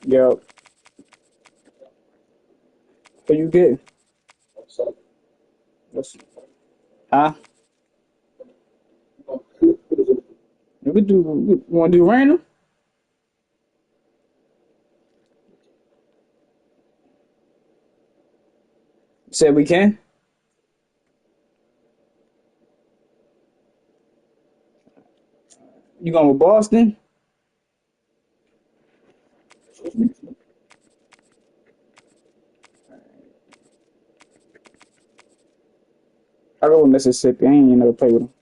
Yo, what you get? What's, huh? We want to do random? Said we can. You going with Boston? I go with Mississippi. I ain't even never play with them.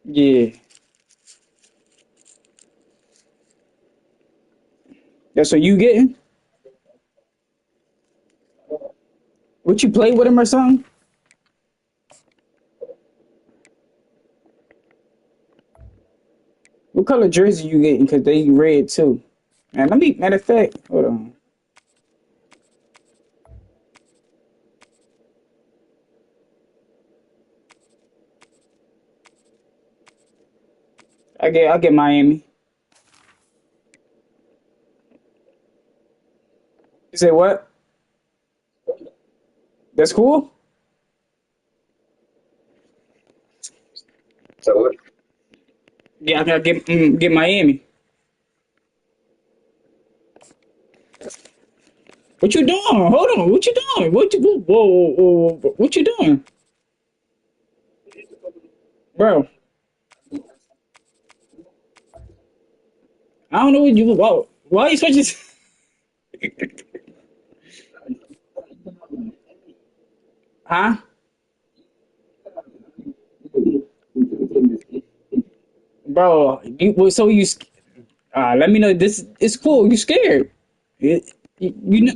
Yeah. That's what you getting? What you play with him or something? What color jersey you getting? Cause they red too. Man, let me. Matter of fact, hold on. I get Miami. You say what? That's cool. Yeah, I gotta get Miami. What you doing? Hold on. What you doing? Whoa. What you doing, bro? I don't know what you. Whoa. Why you switching? Huh? Bro, so let me know. This it's cool. You scared? You know,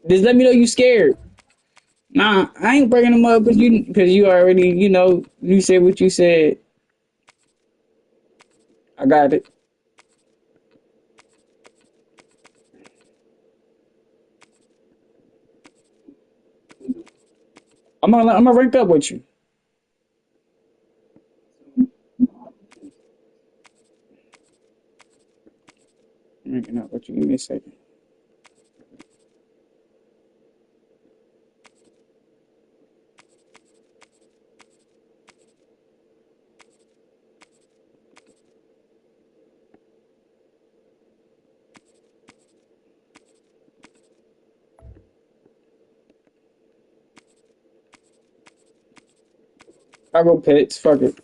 just let me know you scared. Nah, I ain't bringing them up because you already you said what you said. I got it. I'm gonna rank up with you. Ranking up with you. Give me a second. I go Pitts. Fuck it.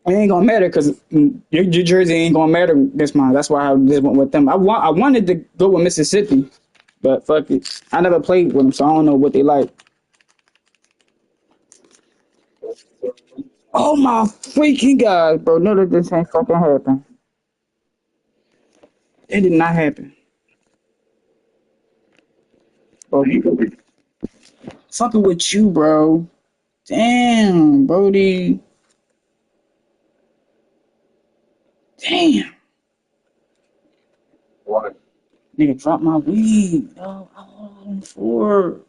It ain't gonna matter because your jersey ain't gonna matter against mine. That's why I just went with them. I wanted to go with Mississippi, but fuck it. I never played with them, so I don't know what they like. Oh my freaking god, bro! No, that this ain't fucking happen. It did not happen, bro. Fucking with you, bro. Damn, Brody. Damn. What? Nigga, drop my weed. Oh, I'm for.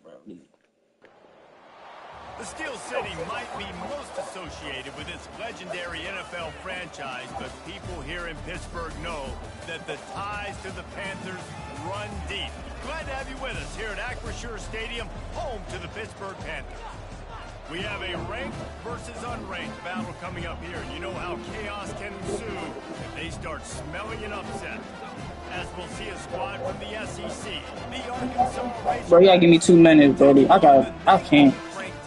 The Steel City might be most associated with its legendary NFL franchise, but people here in Pittsburgh know that the ties to the Panthers run deep. Glad to have you with us here at Acrisure Stadium, home to the Pittsburgh Panthers. We have a ranked versus unranked battle coming up here. You know how chaos can ensue if they start smelling an upset. As we'll see a squad from the SEC, the Arkansas. Bro, you gotta give me 2 minutes, Brody. I can't.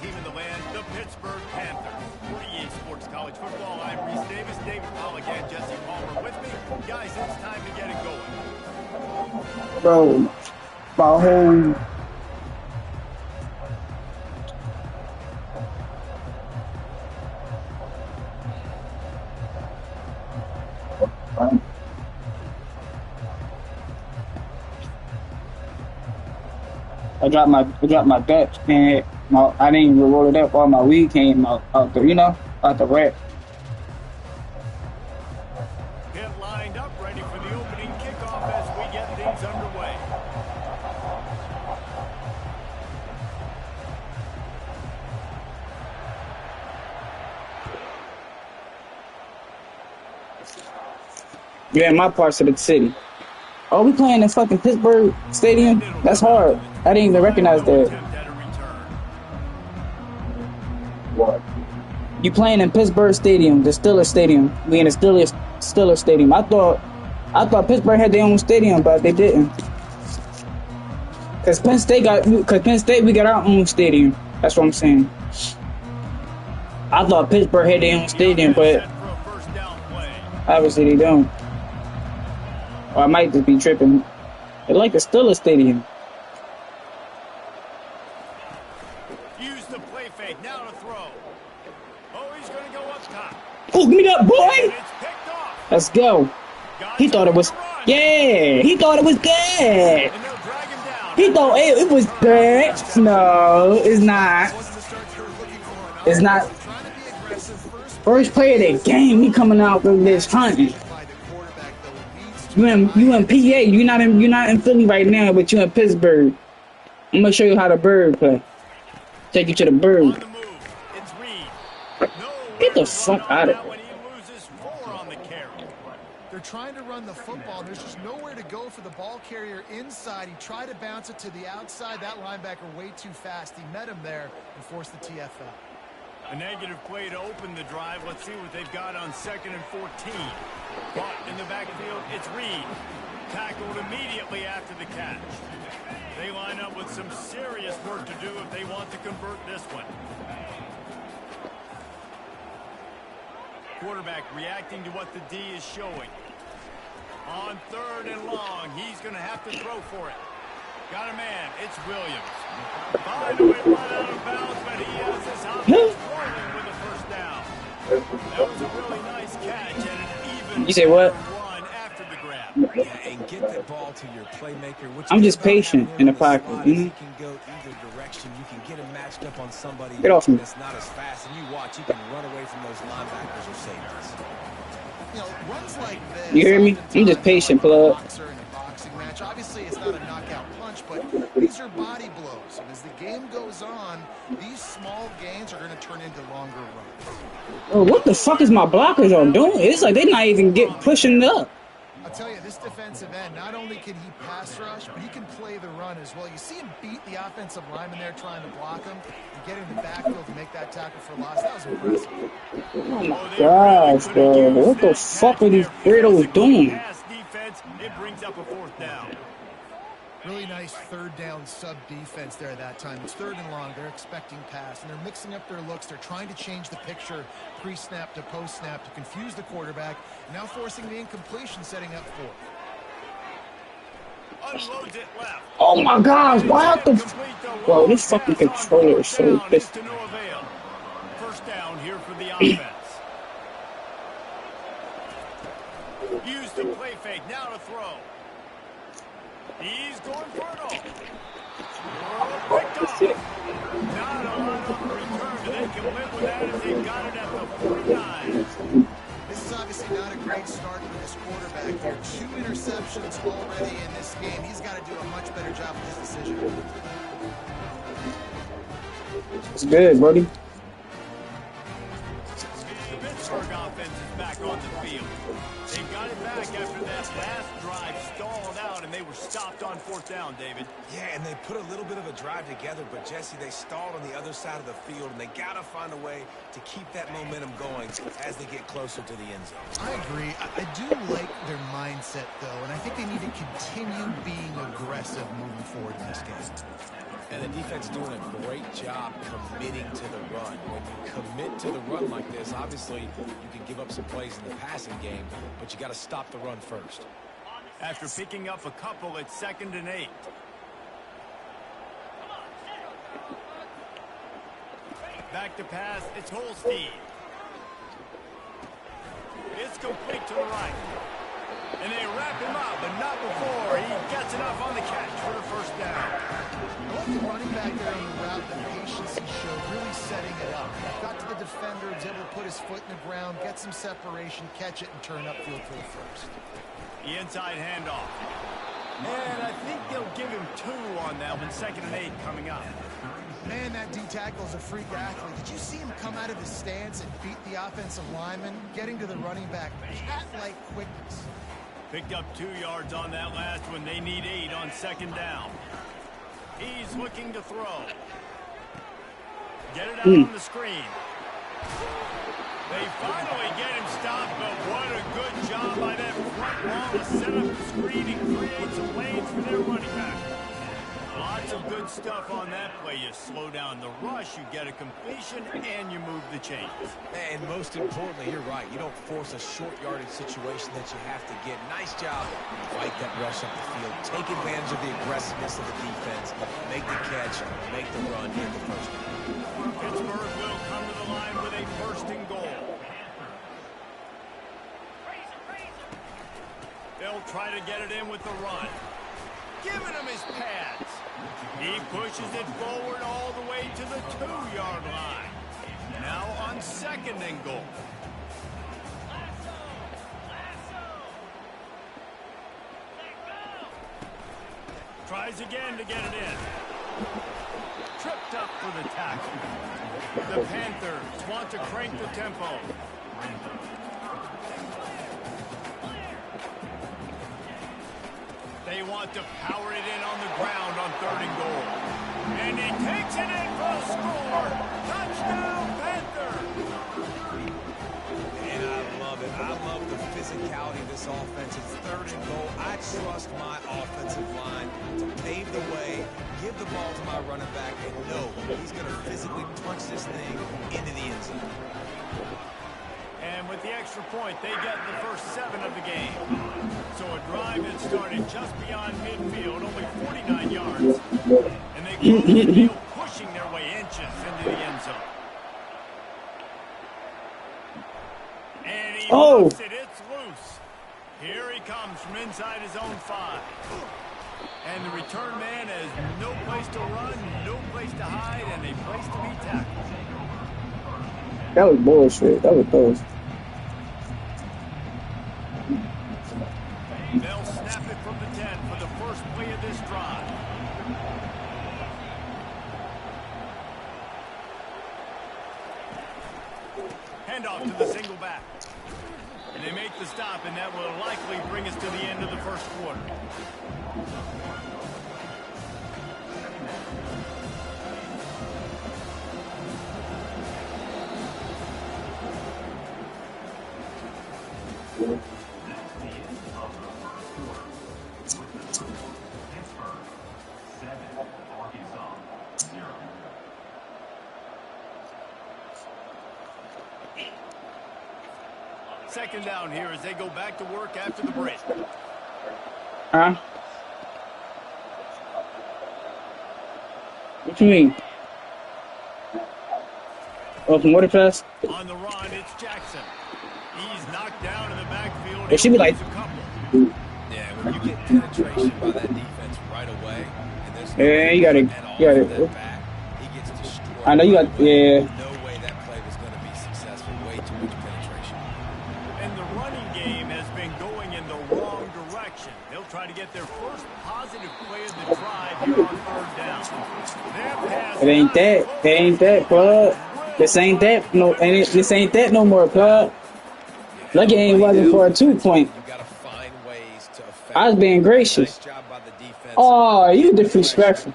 Team in the land, the Pittsburgh Panthers. 48 Sports College Football. I'm Reese Davis, David Pollock, and Jesse Palmer with me. Guys, it's time to get it going. Bro, my whole... I dropped my bet, and I didn't even roll it up. All my weed came out the out the rack. Pit lined up, ready for the opening kickoff as we get things underway. Yeah, in my parts of the city. Oh, we playing in fucking Pittsburgh Stadium? That's hard. I didn't even recognize that. What? You playing in Pittsburgh Stadium, the Steelers Stadium. We in the Steelers Stadium. I thought Pittsburgh had their own stadium, but they didn't. Cause Penn State we got our own stadium. That's what I'm saying. I thought Pittsburgh had their own stadium, but obviously they don't. Or I might just be tripping. They like the Steelers Stadium. Use the play fake, now to throw. Oh, he's going to go up top. Oh, give me that, boy! Let's go. He thought it was... Yeah! He thought it was good! He thought it was good. No, it's not. It's not. First play of the game, he coming out with this hunting. You in PA. You're not in Philly right now, but you in Pittsburgh. I'm gonna show you how the bird play. Take you to the bird. Get the fuck out of here. They're trying to run the football. There's just nowhere to go for the ball carrier inside. He tried to bounce it to the outside. That linebacker way too fast. He met him there and forced the TFL. A negative play to open the drive. Let's see what they've got on 2nd and 14. Caught in the backfield, it's Reed. Tackled immediately after the catch. They line up with some serious work to do if they want to convert this one. Quarterback reacting to what the D is showing. On 3rd and long, he's going to have to throw for it. Got a man, it's Williams. Finally run out of bounds, but he has his offense rolling with a first down. That was a really nice catch and an even You say what? run after the grab. Yeah, and get the ball to your playmaker. I'm just patient in the pocket. You can go either direction. You can get him matched up on somebody Get off me. that's not as fast, and you watch, you can run away from those linebackers or safeties. You know, runs like this. You hear me? I'm just patient, plug. Obviously, it's not a knockout punch, but but these are body blows. And as the game goes on, these small gains are going to turn into longer runs. Oh, what the fuck is my blockers are doing? It's like they're not even pushing it up. I'll tell you, this defensive end, not only can he pass rush, but he can play the run as well. You see him beat the offensive lineman there trying to block him and get in the backfield to make that tackle for loss. That was impressive. Oh my gosh, bro. What the fuck are these weirdos doing? It brings up a fourth down. Really nice third down sub defense there that time. It's third and long. They're expecting pass, and they're mixing up their looks. They're trying to change the picture pre-snap to post-snap to confuse the quarterback. Now forcing the incompletion, setting up fourth. Unloads it left. Oh my gosh, why the bro, this fucking controller is so pissed. First down here for the offense. Use the play fake, now to throw. He's going for it all. Picked off. Not a lot on the return, but they can live with that as they got it at the 49. This is obviously not a great start for this quarterback here. 2 interceptions already in this game. He's got to do a much better job with his decision. It's good, buddy. The Pittsburgh offense is back on the field. They got it back after that last drive stalled out, and they were stopped on fourth down, David. Yeah, and they put a little bit of a drive together, but, Jesse, they stalled on the other side of the field, and they got to find a way to keep that momentum going as they get closer to the end zone. I agree. I do like their mindset, though, and I think they need to continue being aggressive moving forward in this game. And the defense doing a great job committing to the run. When you commit to the run like this, obviously you can give up some plays in the passing game, but you got to stop the run first. After picking up a couple, it's 2nd and 8. Back to pass, it's Holstein. It's complete to the right. And they wrap him up, but not before he gets enough on the catch for the first down. I like the running back there on the route, the patience he showed, really setting it up. Got to the defender, was able to put his foot in the ground, get some separation, catch it, and turn upfield for the first. The inside handoff. And I think they'll give him 2 on that one. 2nd and 8 coming up. Man, that D-tackle is a freak athlete. Did you see him come out of his stance and beat the offensive lineman, getting to the running back? Cat-like quickness. Picked up 2 yards on that last one. They need 8 on 2nd down. He's looking to throw. Get it out on the screen. They finally get him stopped, but what a good job by that front wall to set up the screen and create some lanes for their running back. Lots of good stuff on that play. You slow down the rush, you get a completion, and you move the chains. And most importantly, you're right. You don't force a short yardage situation that you have to get. Nice job. Fight that rush up the field. Take advantage of the aggressiveness of the defense. Make the catch. Make the run. Hit the first down. Pittsburgh will come to the line with a 1st and goal. They'll try to get it in with the run. Giving him his pads. He pushes it forward all the way to the 2-yard line. Now on 2nd and goal. Tries again to get it in. Tripped up for the tackle. The Panthers want to crank the tempo. They want to power it in on the ground on 3rd and goal. And he takes it in for a score. Touchdown, Panthers! And I love it. I love the physicality of this offense. It's 3rd and goal. I trust my offensive line to pave the way, give the ball to my running back, and know he's going to physically punch this thing into the end zone. And with the extra point, they get the first 7 of the game. So a drive that started just beyond midfield, only 49 yards. And they close the field, pushing their way inches into the end zone. And he looks it, it's loose. Here he comes from inside his own 5. And the return man has no place to run, no place to hide, and a place to be tackled. That was bullshit. That was close. They'll snap it from the 10 for the first play of this drive. Handoff to the single back. And they make the stop, and that will likely bring us to the end of the first quarter. Second down here as they go back to work after the break. Huh? What you mean? Open water fast? On the run, it's Jackson. He's knocked down in the backfield. It should be like... Yeah, when you get penetration by that defense right away, and there's yeah, you got it. Back, he gets destroyed. I know you got... Yeah. No way that play was going to be successful. Way too much penetration. And the running game has been going in the wrong direction. They'll try to get their first positive play of the drive here on third down. It ain't that. It ain't that, plug. This ain't that. No, this ain't that no more, plug. Lucky ain't wasn't for a 2-point. I was being gracious. Oh, you disrespectful.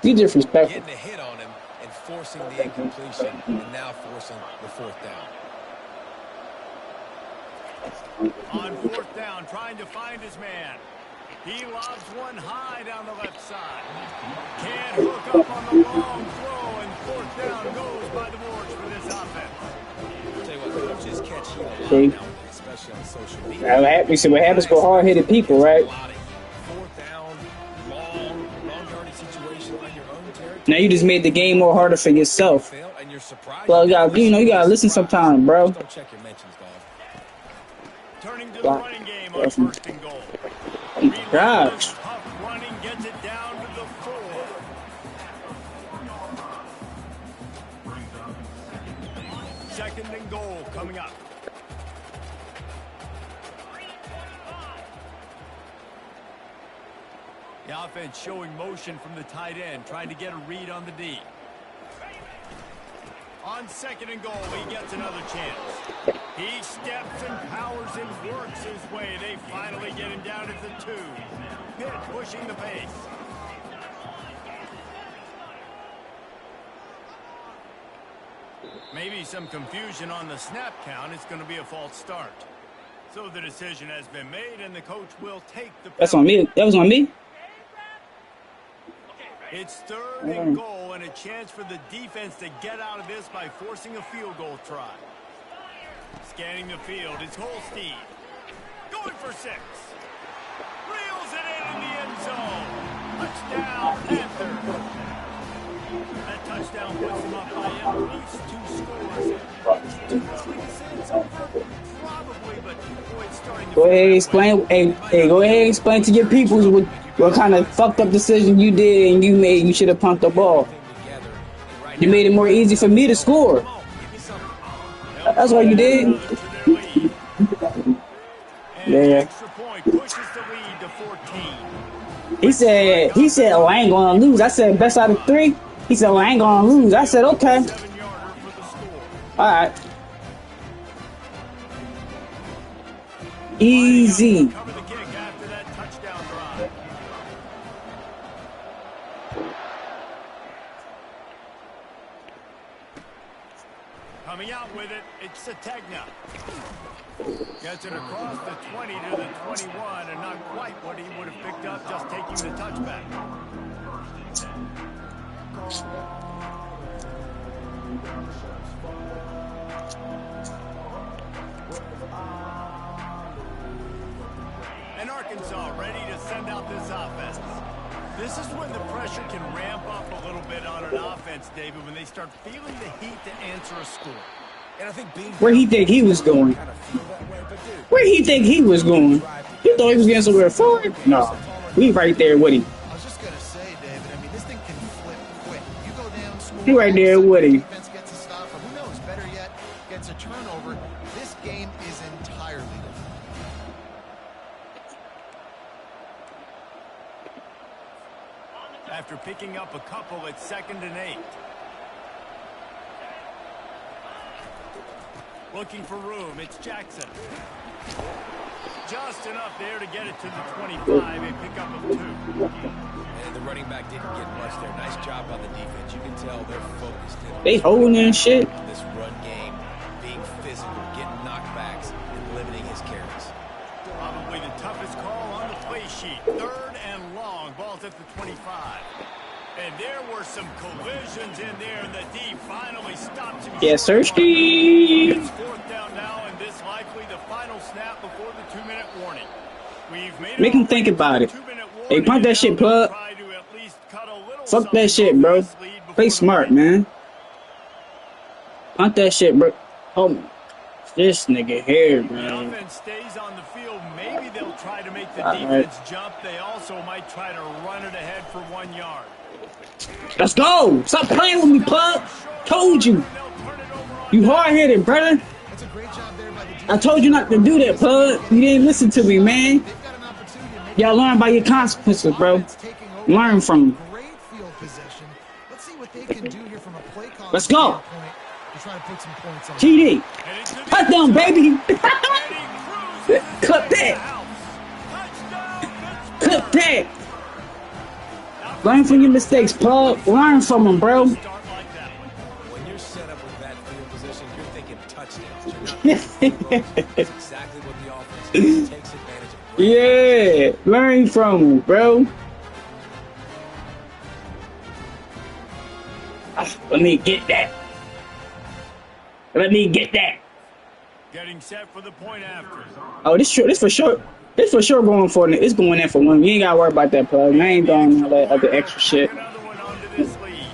You disrespectful. Getting a hit on him and forcing the incompletion, and now forcing the fourth down. On fourth down, trying to find his man. He lobs one high down the left side. Can't hook up on the long throw, and fourth down goes by the boards for this offense. I'll tell you what, coaches catch you a lot nowadays, especially on social media. We see what happens for hard-headed people, right? Fourth down, long yardage situation on your own territory. Now you just made the game more harder for yourself. And you're surprised. Well, you gotta listen sometime, bro. Don't check your mentions, dog. Turning to the running game on first and goal. Oh my gosh. Tough running gets it down to the 4. Second and goal coming up. The offense showing motion from the tight end, trying to get a read on the D. On second and goal, he gets another chance. He steps and powers and works his way. They finally get him down at the 2. Pitt pushing the pace. Maybe some confusion on the snap count. It's going to be a false start. So the decision has been made, and the coach will take the penalty. That's on me. That was on me. It's third and goal, and a chance for the defense to get out of this by forcing a field goal try. Scanning the field, it's Holstein. Going for 6. Reels it in the end zone. Touchdown, Panthers. That touchdown puts them up by at least 2 scores. Too early to say it's over? Probably, but boy, it's starting to... Go ahead and explain. Hey, go ahead and explain to your people what kind of fucked up decision you did and you made. You should have pumped the ball. You made it more easy for me to score. That's what you did. Yeah. He said, oh, I ain't gonna lose. I said, best out of 3. He said, well, I ain't gonna lose. I said, okay. All right. Easy. Coming out with it, it's Sategna. Gets it across the 20 to the 21, and not quite what he would have picked up just taking the touchback. And Arkansas ready to send out this offense. This is when the pressure can ramp up a little bit on an offense, David, when they start feeling the heat to answer a score. And I think where he think he was going? Where he think he was going? He thought he was getting somewhere forward? No. We right there with him. I was just going to say, David, I mean, this thing can flip quick. You go down, score. He right there with him. Defense gets a stop, or who knows, better yet, gets a turnover. This game is entirely different. after picking up a couple at 2nd and 8. Looking for room. It's Jackson. Just enough there to get it to the 25. A pickup of 2. And the running back didn't get much there. Nice job by the defense. You can tell they're focused in. They holding and shit. This run game, being physical, getting knockbacks, and limiting his carries. Probably the toughest call on the play sheet. 3rd and long. Ball's at the 25. And there were some collisions in there, and the D finally stopped him. Yeah, Searchky. It's 4th down now, and this likely the final snap before the 2-minute warning. We've made Make him think about it. Hey, punt that shit, plug. Fuck that shit, bro. Play smart, man. Punt that shit, bro. Oh, this nigga here, The man. offense stays on the field. Maybe they'll try to make the defense jump. They also might try to run it ahead for 1 yard. Let's go. Stop playing with me, plug. Told you. You hard-headed, brother. That's a great job there by the defense. I told you not to do that, plug. You didn't listen to me, man. They've got an opportunity to make Y'all learn by your consequences, bro. offense taking over. Learn from them. Great field possession. Let's see what they can do here from a play calling Let's go. standpoint to try to put some points on. TD. Touchdown, baby. Clip that. Clip that. Learn from your mistakes, plug. Learn from them, bro. When you're set up with that field position, you're thinking touchdowns. You're not That's exactly what the offense does. Takes advantage of. Yeah, learn from them, bro. Let me get that. Let me get that. Getting set for the point after. Oh, this for sure. This for sure going for it. It's going in for one. You ain't gotta worry about that, plug. I ain't doing all that other extra shit. Another one onto this lead.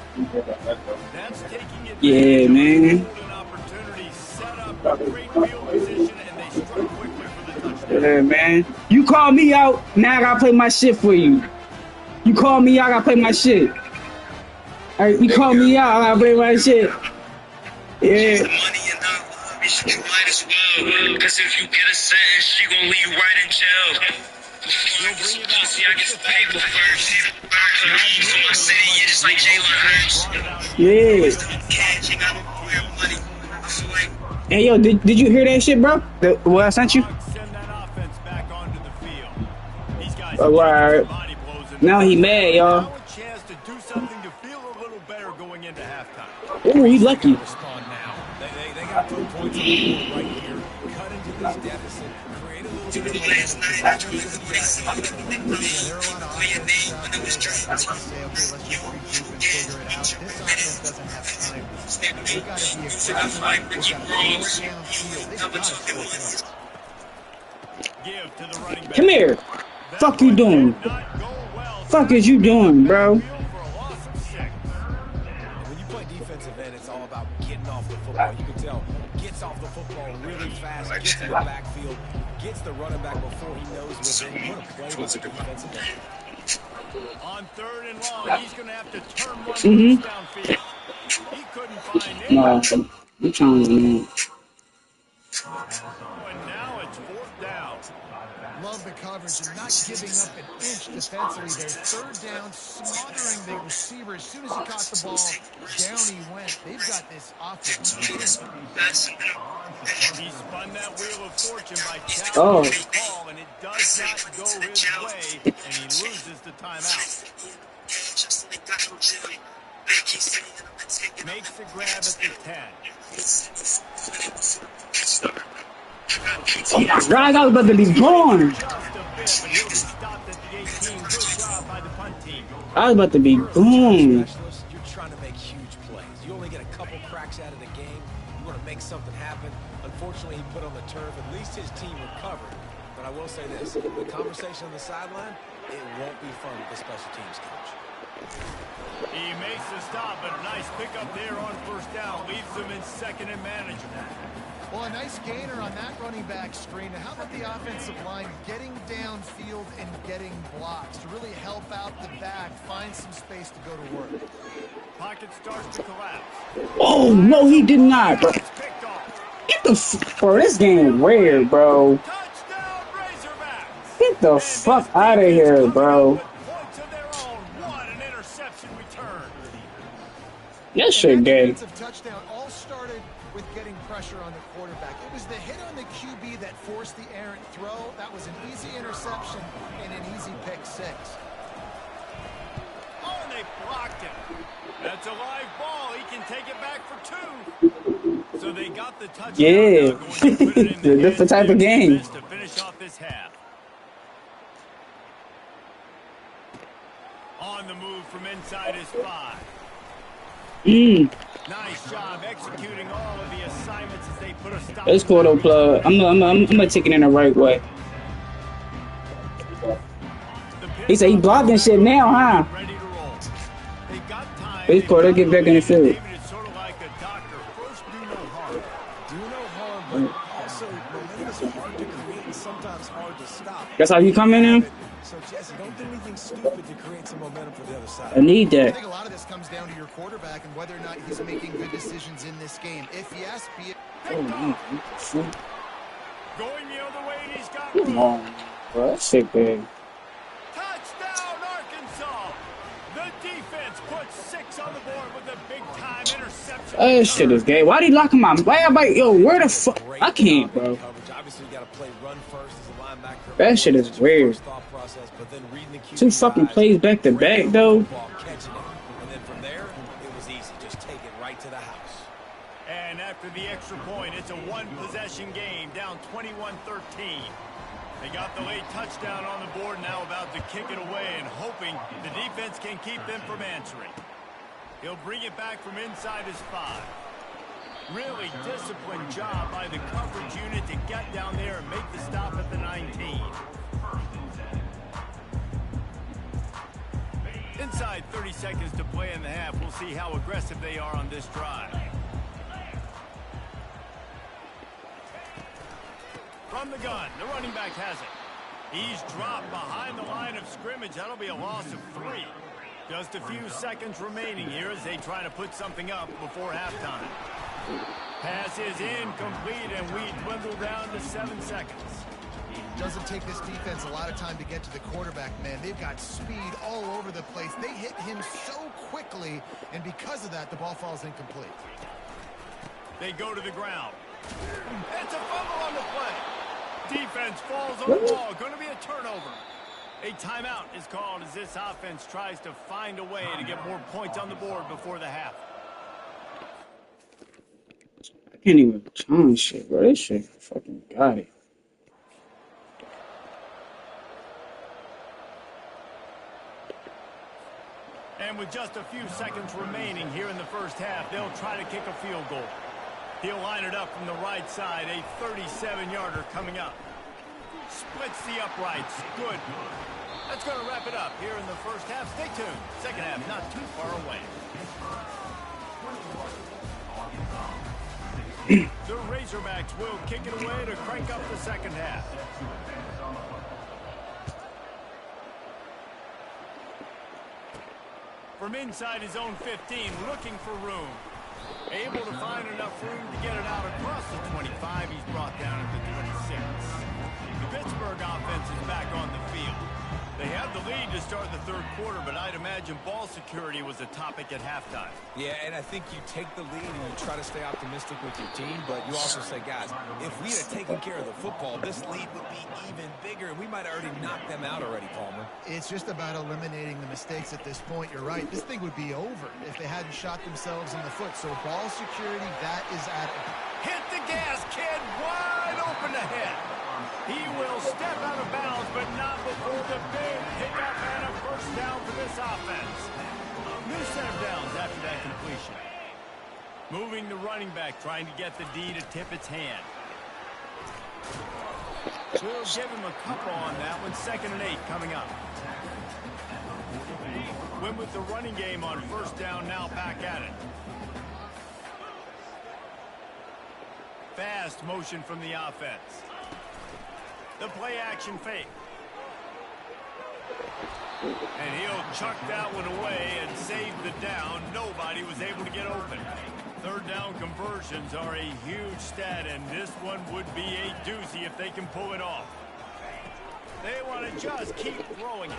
That's taking it. Yeah, man. An opportunity set up a great field position, and they struck quickly for the touchdown. Yeah, man. You call me out, now I gotta play my shit for you. You call me out, I gotta play my shit. All right, you call me out, I gotta play my shit. Yeah. Money and not love, you might as well. Cause if you get a sentence, she gon' leave you right in jail. Before I get some pussy, I get some paper first. I put for my city, yeah, just like Jalen Hurts. Yeah. Cash, you got money. I feel like. Hey, yo, did you hear that shit, bro? What I sent you? Send that offense back onto the field. These guys All right. body blows and Now he mad, y'all. now a chance to do something to feel a little better going into halftime. Ooh, he lucky. Respond now. They got to put points on the board right here. Cut into this deficit. Create a little bit of Last night, I drew the There are a lot of offenses out there that say, okay, let's just regroup and figure it out. This offense doesn't have time. They've got to be aggressive. They've got to force downfield. They've got to score points. Give to the running back. Come here. Fuck you doing? Not go well. Fuck is you doing, bro? Field for a loss of 6. When you play defensive end, it's all about getting off the football. You can tell, gets off the football really fast, gets in the backfield, gets the running back before he knows what's in. What a play with the defensive end. On 3rd and long, he's going to have to turn one downfield. He couldn't find it. No, I'm trying to. And now it's 4th down. Love the coverage and not giving up an inch defensively. They're 3rd down, smothering the receiver. As soon as he caught the ball, down he went. They've got this offense. He spun that wheel of fortune by Oh. challenging the call, and it does not go his way, and he loses the timeout. Makes the grab at the 10. Oh my God, I was about to be gone. Just a bit, but he'll be stopped at the 18. Good job by the punt team. I was about to be gone. Specialist, you're trying to make huge plays. You only get a couple cracks out of the game. You want to make something happen. Unfortunately, he put on the turf. At least his team recovered. But I will say this, the conversation on the sideline, it won't be fun with the special teams coach. He makes the stop, but a nice pickup there on 1st down. Leaves them in 2nd and manageable. Well, a nice gainer on that running back screen. Now, how about the offensive line getting downfield and getting blocks to really help out the back, find some space to go to work? Pocket starts to collapse. Oh no, he did not, bro. It's picked off. Get the bro. This game weird, bro. Touchdown, Razorbacks. Get the fuck out of here, bro. Points of their own. What an interception. That And shit that gay. defensive touchdown all started with getting pressure on the quarterback. It was the hit on the QB that forced the errant throw. That was an easy interception and an easy pick six. Oh, and they blocked him. That's a live ball. He can take it back for 2. So they got the touchdown. Yeah. Now going to put it in the It's a different type of game. to finish off this half. On the move from inside his 5. Nice job executing all of the assignments as they put a stop. Let's go to plug. I'm gonna take it in the right way. He said he blocking shit now, huh? Ready to roll. They got time. Let's go. Let's get back in the field. David is sort of like a doctor. First, do no harm. Do no harm, but also momentum is hard to create and sometimes hard to stop. That's how you come in now? So, Jesse, don't do anything stupid to create some momentum for the other side. I need I that. think a lot of this comes down to your quarterback and whether or not he's making good decisions in this game. If yes, be it. Going the other way, and he's got Come on, bro. That shit big. touchdown, Arkansas. The defense puts 6 on the board with a big-time interception. That shit is gay. Why they locking my? Why everybody? Yo, where the fuck? I can't, bro. Obviously, you got to play run first as a linebacker. That shit is weird. But then reading the 2 fucking plays back to back though. catching it. And then from there, it was easy. Just take it right to the house. And after the extra point, it's a one-possession game, down 21-13. They got the late touchdown on the board, now about to kick it away and hoping the defense can keep them from answering. He'll bring it back from inside his 5. Really disciplined job by the coverage unit to get down there and make the stop at the 19. Inside 30 seconds to play in the half. We'll see how aggressive they are on this drive. From the gun, the running back has it. He's dropped behind the line of scrimmage. That'll be a loss of 3. Just a few seconds remaining here as they try to put something up before halftime. Pass is incomplete, and we dwindle down to 7 seconds. Doesn't take this defense a lot of time to get to the quarterback, man. They've got speed all over the place. They hit him so quickly, and because of that, the ball falls incomplete. They go to the ground. It's a fumble on the play. Defense falls on the ball. Going to be a turnover. A timeout is called as this offense tries to find a way to get more points on the board before the half. I can't even time shit, bro. This shit fucking got it. And with just a few seconds remaining here in the first half, they'll try to kick a field goal. He'll line it up from the right side, a 37-yarder coming up. Splits the uprights. Good. That's going to wrap it up here in the first half. Stay tuned. Second half not too far away. The Razorbacks will kick it away to crank up the second half. From inside his own 15, looking for room. Able to find enough room to get it out across the 25. He's brought down at the 26. The Pittsburgh offense is back on the field. They had the lead to start the third quarter, but I'd imagine ball security was a topic at halftime. Yeah, and I think you take the lead and you try to stay optimistic with your team, but you also say, guys, if we had taken care of the football, this lead would be even bigger, and we might have already knocked them out already, Palmer. It's just about eliminating the mistakes at this point. You're right. This thing would be over if they hadn't shot themselves in the foot. So ball security, that is at it. Hit the gas, kid. Wide open ahead. He will step out of bounds, but not before the big pickup and a first down for this offense. New set of downs after that completion. Moving the running back, trying to get the D to tip its hand. We'll give him a couple on that one. 2nd and 8 coming up. Went with the running game on first down, now back at it. Fast motion from the offense. The play action fake. And he'll chuck that one away and save the down. Nobody was able to get open. Third down conversions are a huge stat, and this one would be a doozy if they can pull it off. They want to just keep throwing it.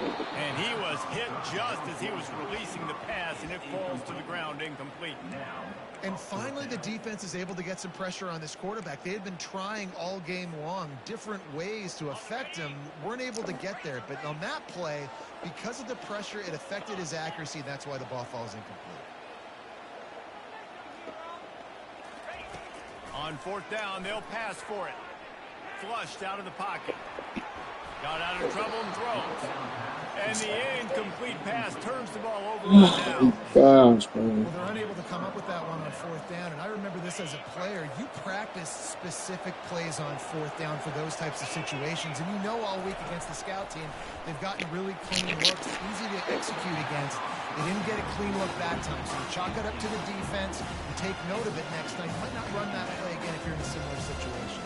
And he was hit just as he was releasing the pass, and it falls to the ground incomplete. And finally, the defense is able to get some pressure on this quarterback. They had been trying all game long different ways to affect him, weren't able to get there. But on that play, because of the pressure, it affected his accuracy. That's why the ball falls incomplete. On fourth down, they'll pass for it. Flushed out of the pocket. Got out of trouble and throws. And the incomplete pass turns the ball over on down. Gosh, bro. Well, they're unable to come up with that one on fourth down. And I remember this as a player. You practice specific plays on fourth down for those types of situations. And you know all week against the scout team, they've gotten really clean looks, easy to execute against. They didn't get a clean look that time. So you chalk it up to the defense. You take note of it next time. You might not run that play again if you're in a similar situation.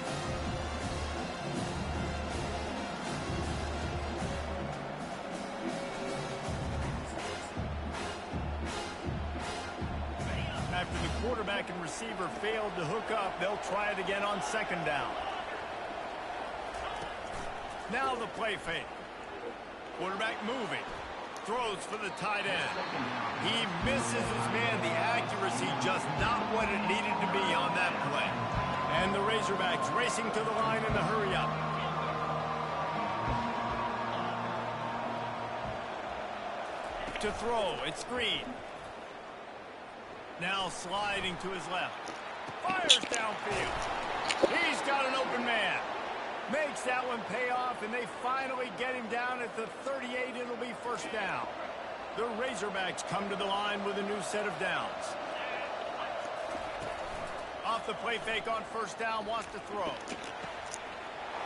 After the quarterback and receiver failed to hook up, they'll try it again on second down. Now the play fake. Quarterback moving. Throws for the tight end. He misses his man. The accuracy just not what it needed to be on that play. And the Razorbacks racing to the line in the hurry up. To throw, it's Green. Now sliding to his left. Fires downfield. He's got an open man. Makes that one pay off, and they finally get him down at the 38. It'll be first down. The Razorbacks come to the line with a new set of downs. Off the play fake on first down, wants to throw.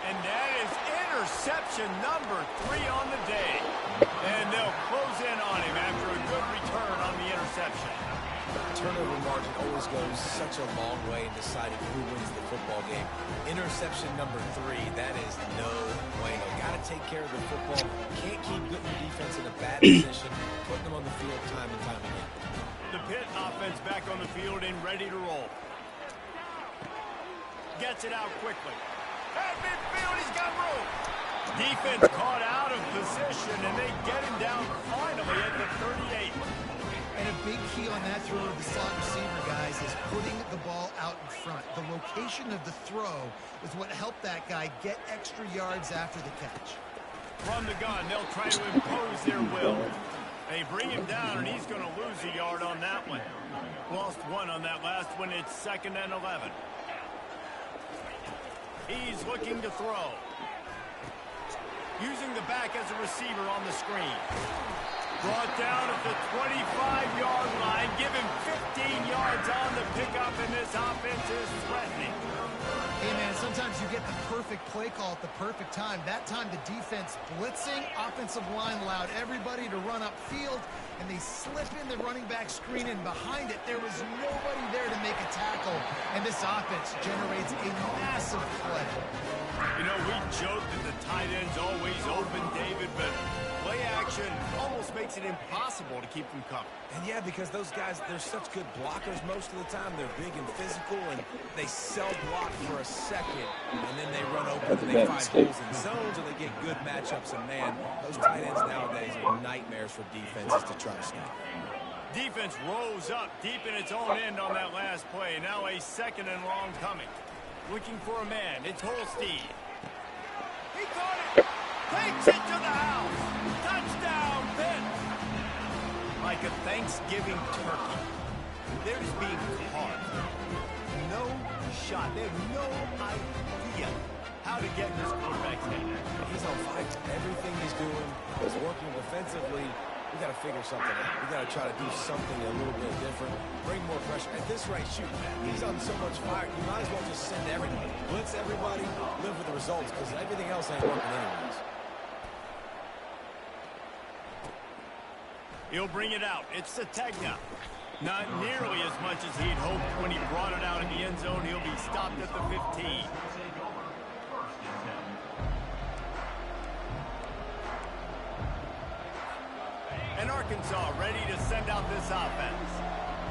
And that is interception number 3 on the day. And they'll close in on him after a good return on the interception. Turnover margin always goes such a long way in deciding who wins the football game. Interception number 3, that is no bueno. Got to take care of the football. Can't keep putting the defense in a bad position, putting them on the field time and time again. The Pitt offense back on the field and ready to roll. Gets it out quickly. At midfield, he's got room. Defense caught out of position, and they get him down finally at the 38. And a big key on that throw of the slot receiver, guys, is putting the ball out in front. The location of the throw is what helped that guy get extra yards after the catch. From the gun, they'll try to impose their will. They bring him down, and he's going to lose a yard on that one. Lost 1 on that last one. It's 2nd and 11. He's looking to throw. Using the back as a receiver on the screen. Brought down at the 25-yard line. Give him 15 yards on the pickup, and this offense is threatening. Hey, man, sometimes you get the perfect play call at the perfect time. That time the defense blitzing, offensive line allowed everybody to run upfield, and they slip in the running back screen, and behind it, there was nobody there to make a tackle, and this offense generates a massive play. You know, we joke that the tight end's always open, David, but play action almost makes it impossible to keep them covered. And yeah, because those guys, they're such good blockers most of the time. They're big and physical, and they sell block for a second, and then they run open and they find holes in zones, or they get good matchups. And man, those tight ends nowadays are nightmares for defenses to try to stop. Defense rose up deep in its own end on that last play. Now a 2nd and long coming. Looking for a man. It's Holstein. He caught it. Takes it to the house. Touchdown, Pitt. Like a Thanksgiving turkey. They're just being caught. No shot. They have no idea how to get this quarterback's head. He's on fire. Everything he's doing is working offensively. We got to figure something out. We got to try to do something a little bit different. Bring more pressure. At this rate, shoot, he's on so much fire. You might as well just send everybody. Blitz everybody. Live with the results, because everything else ain't working anyways. He'll bring it out. It's Sategna. Not nearly as much as he'd hoped when he brought it out in the end zone. He'll be stopped at the 15. And Arkansas ready to send out this offense.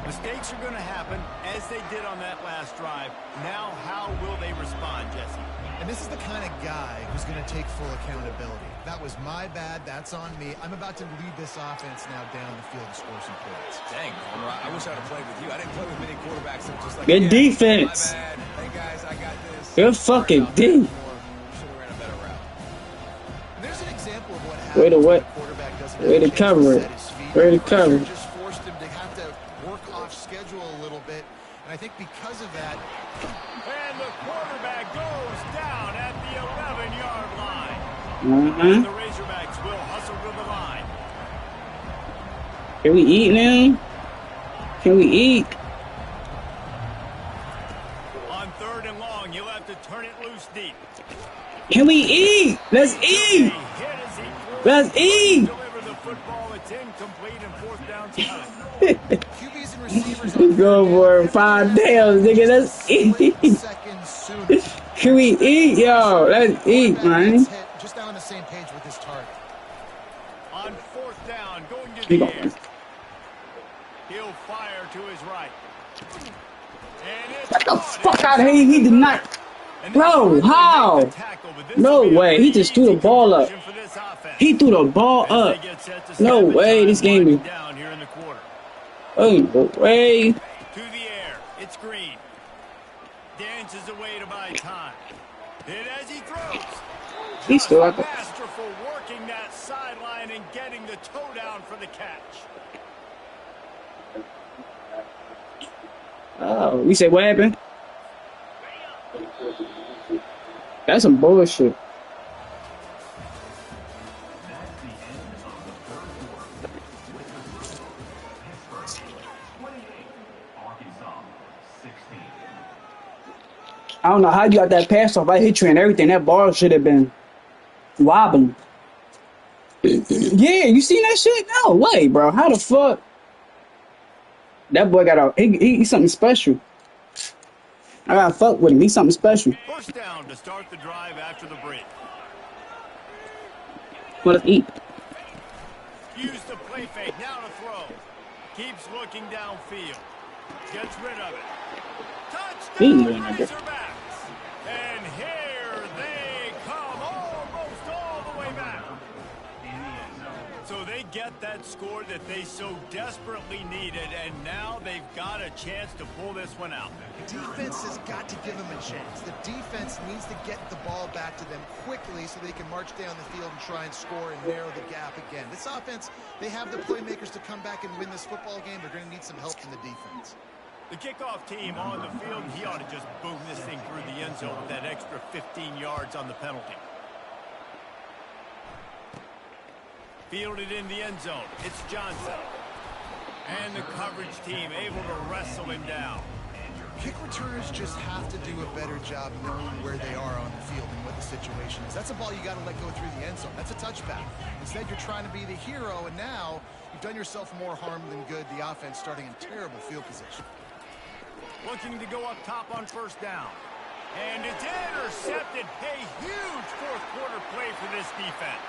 Mistakes are going to happen, as they did on that last drive. Now, how will they respond, Jesse? And this is the kind of guy who's going to take full accountability. That was my bad. That's on me. I'm about to lead this offense now down the field and score some points. Dang, Homer, I wish I'd have played with you. I didn't play with many quarterbacks that were just like, Good yeah, defense. my bad. Hey, guys, I got this. Good fucking D. Should have ran a better route. And there's an example of what Way happens to when what? the quarterback doesn't Way have to a chance cover it. set his feet. Way to The cover. pressure just forced him to have to work off schedule a little bit. And I think because of that, And the quarterback goes down at the 11-yard line. Uh-huh. And the Razorbacks will hustle to the line. Can we eat now? Can we eat? On 3rd and long, you'll have to turn it loose deep. Can we eat? Let's A eat. hit as he throws. Let's eat. Deliver the football. It's incomplete and 4th down time. QBs and receivers on Go for it. 5 downs, nigga. Let's eat. seconds sooner. Can we eat, yo? Let's eat, Quarterback man. gets hit, just not on the same page with his target. On 4th down, going to He the go. air. He'll fire to his right. And it's Get the caught. fuck out of here. He did not. And Bro, they how? make the tackle, but this No will be a way. He just threw the easy ball up. conversion for this offense. He threw the ball As up. they get set to No snap it, way. time This game winding is. down here in the quarter. Oh, no way. To the air. It's Green. Dances away to buy time. Hit as he throws. He still out there. Masterful working that sideline and getting the toe down for the catch. Oh, you said what happened? That's some bullshit. I don't know how you got that pass off. I hit you and everything. That ball should have been wobbling. Yeah, you seen that shit? No way, bro. How the fuck? That boy got a he's something special. I gotta fuck with him. He's something special. 1st down to start the drive after the break. Let's eat. Use the play fake. Now to throw. Keeps looking downfield. Gets rid of it. Eating, Touchdown, nigga. Razorbacks. And here they come almost all the way back. So they get that score that they so desperately needed, and now they've got a chance to pull this one out. Defense has got to give them a chance. The defense needs to get the ball back to them quickly so they can march down the field and try and score and narrow the gap again. This offense, they have the playmakers to come back and win this football game. They're going to need some help from the defense. The kickoff team on the field, he ought to just boom this thing through the end zone with that extra 15 yards on the penalty. Fielded in the end zone. It's Johnson. And the coverage team able to wrestle him down. Kick returners just have to do a better job knowing where they are on the field and what the situation is. That's a ball you got to let go through the end zone. That's a touchback. Instead, you're trying to be the hero, and now you've done yourself more harm than good. The offense starting in terrible field position. Looking to go up top on 1st down. And it's intercepted. A huge 4th quarter play for this defense.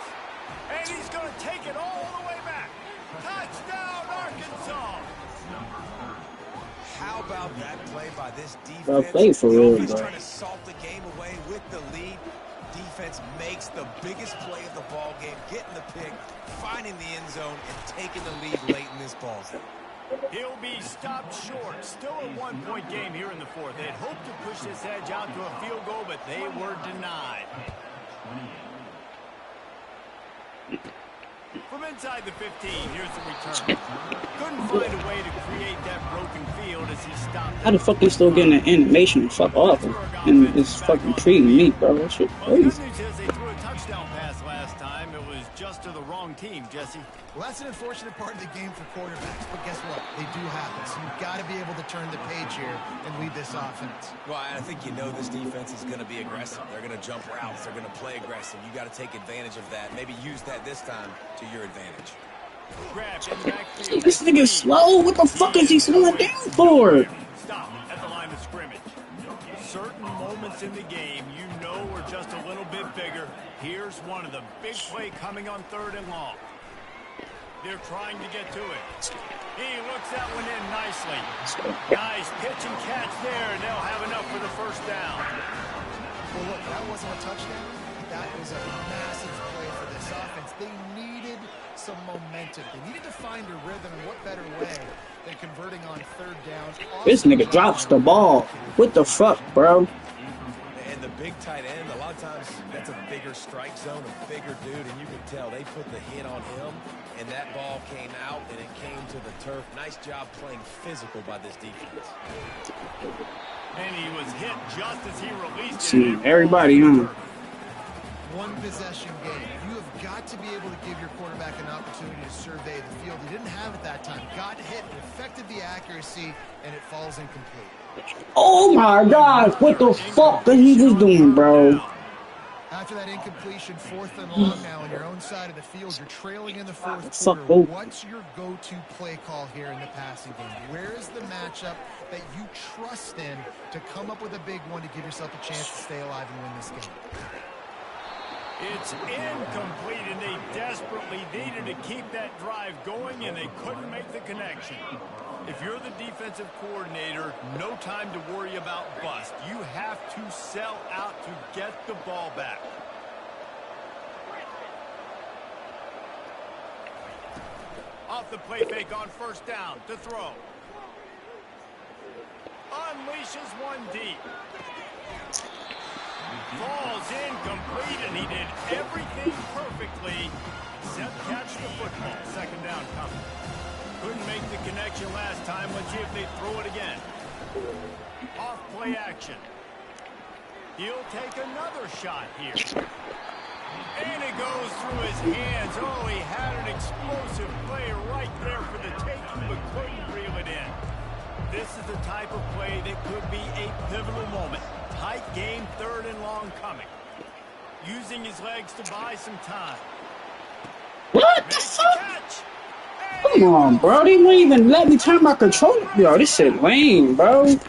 And he's going to take it all the way back. Touchdown, Arkansas. How about that play by this defense? Well played for The real, offense bro. trying to salt the game away with the lead. Defense makes the biggest play of the ball game, getting the pick, finding the end zone, and taking the lead late in this ball game. He'll be stopped short. Still a 1-point game here in the 4th. They had hoped to push this edge out to a field goal, but they were denied. From inside the 15, here's the return. Couldn't find a way to create that broken field as he stopped. How the fuck they still getting an animation? Fuck off. And it's fucking treating me, bro. That shit Well, the good crazy. news is they threw a touchdown pass last time. It was just to the wrong team, Jesse. Well, that's an unfortunate part of the game for quarterbacks, but guess what? They do happen. So you've got to be able to turn the page here and lead this offense. Well, I think you know this defense is going to be aggressive. They're going to jump routes. They're going to play aggressive. You got to take advantage of that. Maybe use that this time to your advantage. Grabbed in the backfield. This nigga's slow. What the fuck is he slowing down for? Stop at the line of scrimmage. Certain moments in the game you know are just a little bit bigger. Here's one of them. Big play coming on 3rd and long. They're trying to get to it. He looks that one in nicely. Nice pitch and catch there, and they'll have enough for the first down. Well, look, that wasn't a touchdown. That was a massive play for this offense. They needed some momentum. They needed to find a rhythm, and what better way than converting on third down. This nigga drops the ball. What the fuck, bro? And the big tight end, a lot of times that's a bigger strike zone, a bigger dude, and you can tell they put the hit on him, and that ball came out, and it came to the turf. Nice job playing physical by this defense. And he was hit just as he released See, it. everybody, huh? One possession game. You have got to be able to give your quarterback an opportunity to survey the field. He didn't have it that time. Got hit, it affected the accuracy, and it falls incomplete. Oh my God! What the fuck are he just doing, bro? After that incompletion, 4th and long now on your own side of the field, you're trailing in the fourth Suck, quarter. bro. What's your go-to play call here in the passing game? Where is the matchup that you trust in to come up with a big one to give yourself a chance to stay alive and win this game? It's incomplete, and they desperately needed to keep that drive going, and they couldn't make the connection. If you're the defensive coordinator, no time to worry about bust. You have to sell out to get the ball back. Off the play fake on first down to throw. Unleashes one deep. Falls incomplete, and he did everything perfectly except catch the football. Second down coming. Couldn't make the connection last time. Let's see if they throw it again. Off play action. He'll take another shot here. And it goes through his hands. Oh, he had an explosive play right there for the taking, but couldn't reel it in. This is the type of play that could be a pivotal moment. Tight game, 3rd and long coming. Using his legs to buy some time. What the Makes the fuck? catch. Come on, bro. They won't even let me turn my controller. Yo, this shit lame, bro. And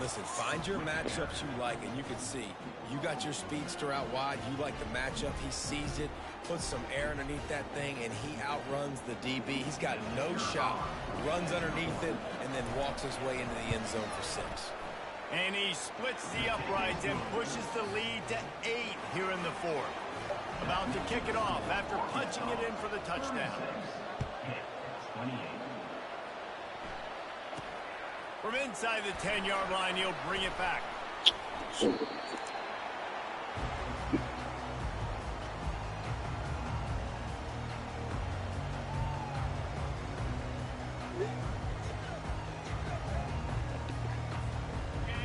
listen, find your matchups you like, and you can see you got your speedster out wide. You like the matchup. He sees it, puts some air underneath that thing, and he outruns the DB. He's got no shot. Runs underneath it, and then walks his way into the end zone for 6. And he splits the uprights and pushes the lead to 8 here in the 4th. About to kick it off after punching it in for the touchdown. From inside the 10-yard line, he'll bring it back.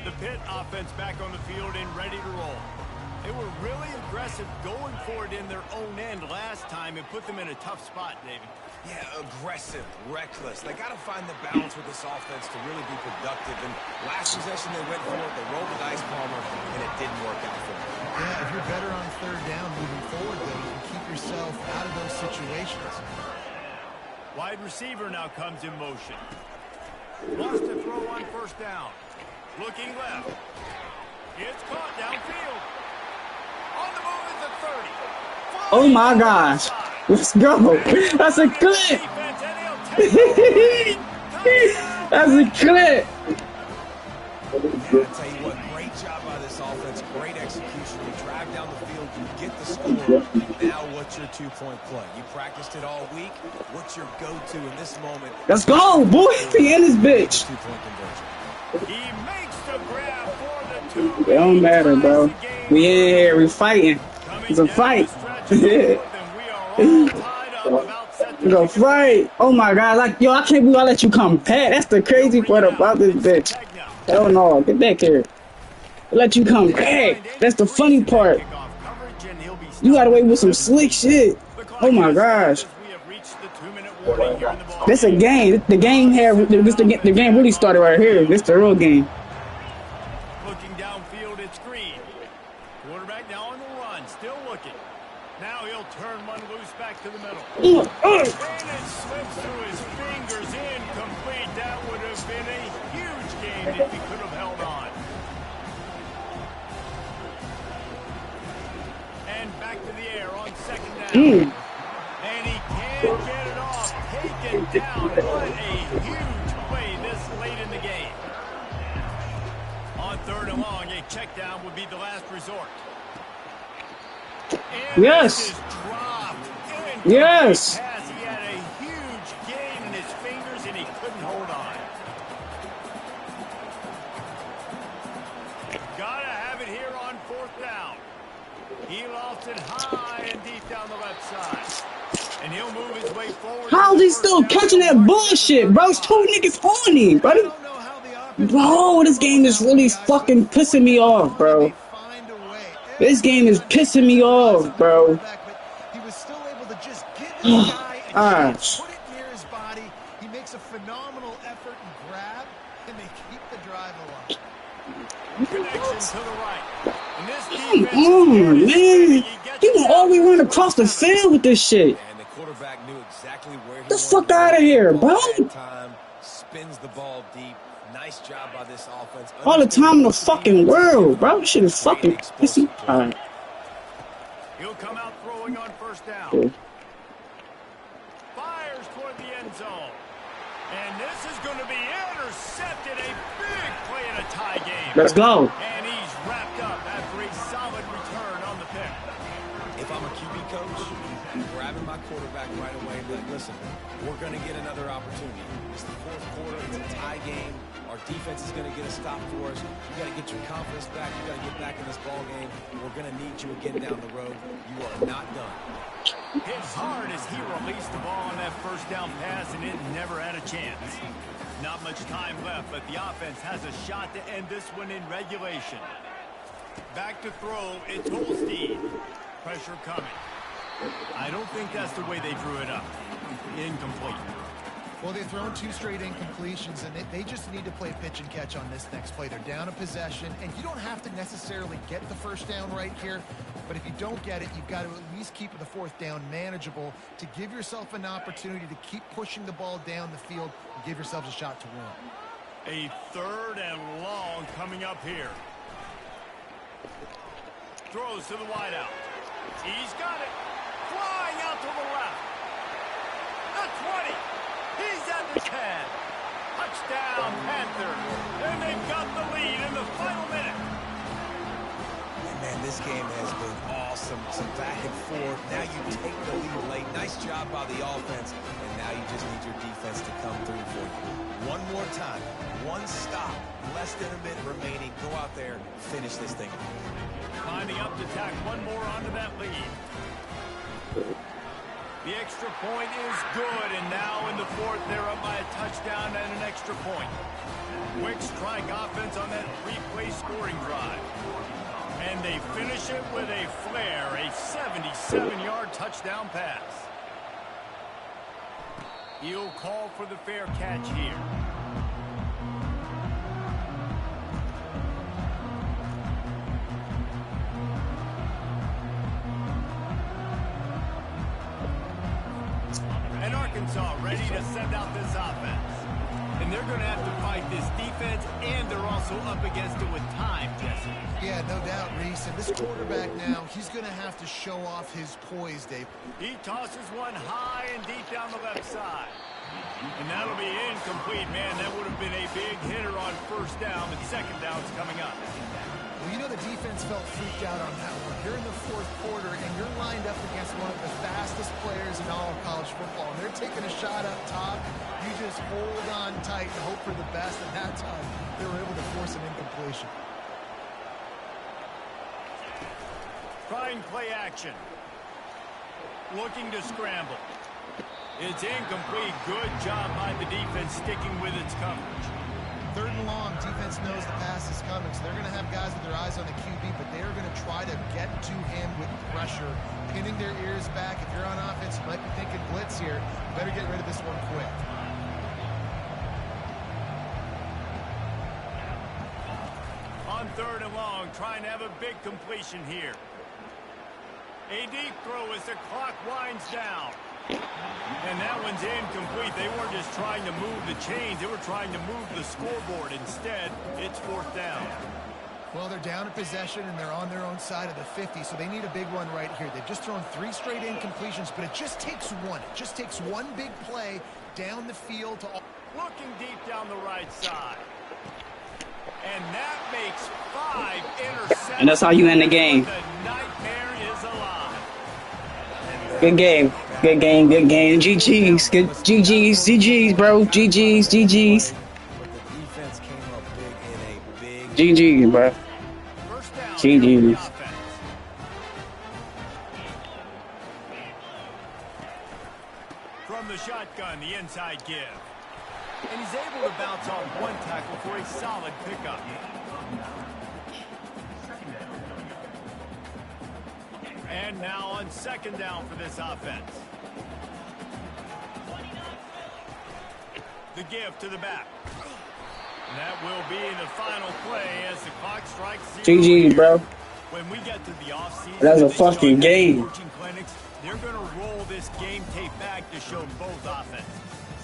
The Pitt offense back on the field and ready to roll. They were really aggressive going for it in their own end last time and put them in a tough spot, David. Yeah, aggressive, reckless. They got to find the balance with this offense to really be productive. And last possession they went for it, they rolled the dice, Palmer, and it didn't work out for them. Yeah, if you're better on 3rd down moving forward, though, you can keep yourself out of those situations. Wide receiver now comes in motion. Wants to throw on first down. Looking left. It's caught downfield. On the move is the 30. Oh my gosh. Let's go. That's a clip. That's a clip. Yeah, I tell you what, great job by this offense. Great execution. You drive down the field, you get the score. Now what's your 2-point play? You practiced it all week. What's your go-to in this moment? Let's go, boy. He in this bitch. 2-point conversion. He makes the grab for the 2. It don't matter, bro. We in here. We fighting. It's a fight. We gonna fight. Oh my God. Like, yo, I can't believe I let you come back. That's the crazy part about this bitch. Hell no. Get back here. I let you come back. That's the funny part. You got away with some slick shit. Oh my gosh. This a game. The game had the game really started right here. This the real game. Looking downfield, it's Green. Quarterback now on the run, still looking. Now he'll turn one loose back to the middle. And it slips through his fingers, incomplete. That would have been a huge game if he could have held on. And back to the air on second down. And he can't get it check down would be the last resort. Yes. Yes. Pass. He had a huge gain in his fingers, and he couldn't hold on. Gotta have it here on 4th down. He lost it high and deep down the left side. And he'll move his way forward. How is he still catching that bullshit, bro? It's 2 niggas on him, buddy. Bro, this game is really fucking pissing me off, bro. This game is pissing me off, bro. He was still able to just get this guy and put it near his body. He makes a phenomenal effort and grab, and they keep the drive alive. Connection to the right. And this Come on, man. He can always run across the field with this shit. And the quarterback knew exactly where he Get the fuck out of here, bro. time, spins the ball deep. Nice job by this offense. All the time in the fucking world, bro. This shit is fucking pissing. Alright. He'll come out throwing on 1st down. Cool. Fires toward the end zone. And this is going to be intercepted. A big play in a tie game. Let's go. And he's wrapped up after a solid return on the pick. If I'm a QB coach, I'm grabbing my quarterback right away and be like, listen, we're going to get another opportunity. It's the 4th quarter. It's a tie game. Our defense is going to get a stop for us. You got to get your confidence back. You got to get back in this ball game. We're going to need you again down the road. You are not done. Hit hard as he released the ball on that 1st down pass, and it never had a chance. Not much time left, but the offense has a shot to end this one in regulation. Back to throw, it's Holstein. Pressure coming. I don't think that's the way they drew it up. Incomplete. Well, they've thrown 2 straight incompletions, and they just need to play pitch and catch on this next play. They're down a possession, and you don't have to necessarily get the 1st down right here, but if you don't get it, you've got to at least keep the 4th down manageable to give yourself an opportunity to keep pushing the ball down the field and give yourselves a shot to win. A 3rd and long coming up here. Throws to the wideout. He's got it. Flying out to the left. The 20. He's at the 10. Touchdown, Panthers. And they've got the lead in the final minute. And man, this game has been awesome. Some back and forth. Now you take the lead late. Nice job by the offense. And now you just need your defense to come through for you. One more time. One stop. Less than a minute remaining. Go out there. Finish this thing. Climbing up to tack one more onto that lead. The extra point is good, and now in the 4th, they're up by a touchdown and an extra point. Quick strike offense on that 3-play scoring drive. And they finish it with a flare, a 77-yard touchdown pass. He'll call for the fair catch here. And Arkansas ready to send out this offense. And they're going to have to fight this defense, and they're also up against it with time, Jesse. Yeah, no doubt, Reese. And this quarterback now, he's going to have to show off his poise, Dave. He tosses one high and deep down the left side. And that'll be incomplete, man. That would have been a big hitter on 1st down, but 2nd down's coming up. Well, you know the defense felt freaked out on that one. You're in the 4th quarter, and you're lined up against one of the fastest players in all of college football. And they're taking a shot up top. You just hold on tight and hope for the best. And that time, they were able to force an incompletion. Trying play action. Looking to scramble. It's incomplete. Good job by the defense sticking with its coverage. 3rd and long, defense knows the pass is coming, so they're going to have guys with their eyes on the QB, but they're going to try to get to him with pressure, pinning their ears back. If you're on offense, you might be thinking blitz here. You better get rid of this one quick. On 3rd and long, trying to have a big completion here. A deep throw as the clock winds down. And that one's incomplete. They weren't just trying to move the chains. They were trying to move the scoreboard. Instead, it's 4th down. Well, they're down a possession, and they're on their own side of the 50, so they need a big one right here. They've just thrown 3 straight incompletions, but it just takes one. It just takes one big play down the field to... Looking deep down the right side. And that makes 5 interceptions. And that's how you end the game. The nightmare is alive. Good game. Good game. Good game. GG's. Good GG's. GG's, bro. GG's. GG's. But the defense came up big in a big GG's, bro. First down here for the GG's. offense. From the shotgun, the inside give. And he's able to bounce off one tackle for a solid pickup. And now on second down for this offense. The give to the back. And that will be the final play as the clock strikes 0. GG's, bro. When we get to the offseason, That's a they start fucking game. coaching clinics, they're going to roll this game tape back to show both offenses.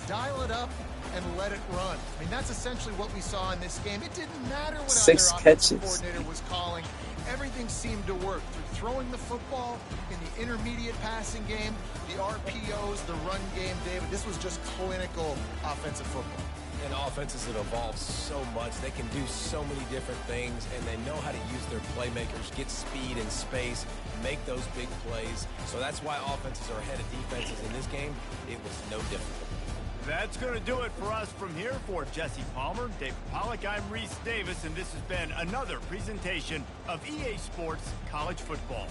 Dial it up and let it run. I mean, that's essentially what we saw in this game. It didn't matter what 6 other catches. offensive coordinator was calling. Everything seemed to work through throwing the football in the intermediate passing game, the RPOs, the run game, David. This was just clinical offensive football. And offenses have evolved so much. They can do so many different things, and they know how to use their playmakers, get speed and space, make those big plays. So that's why offenses are ahead of defenses in this game. It was no different. That's going to do it for us from here. For Jesse Palmer, Dave Pollack, I'm Reese Davis, and this has been another presentation of EA Sports College Football.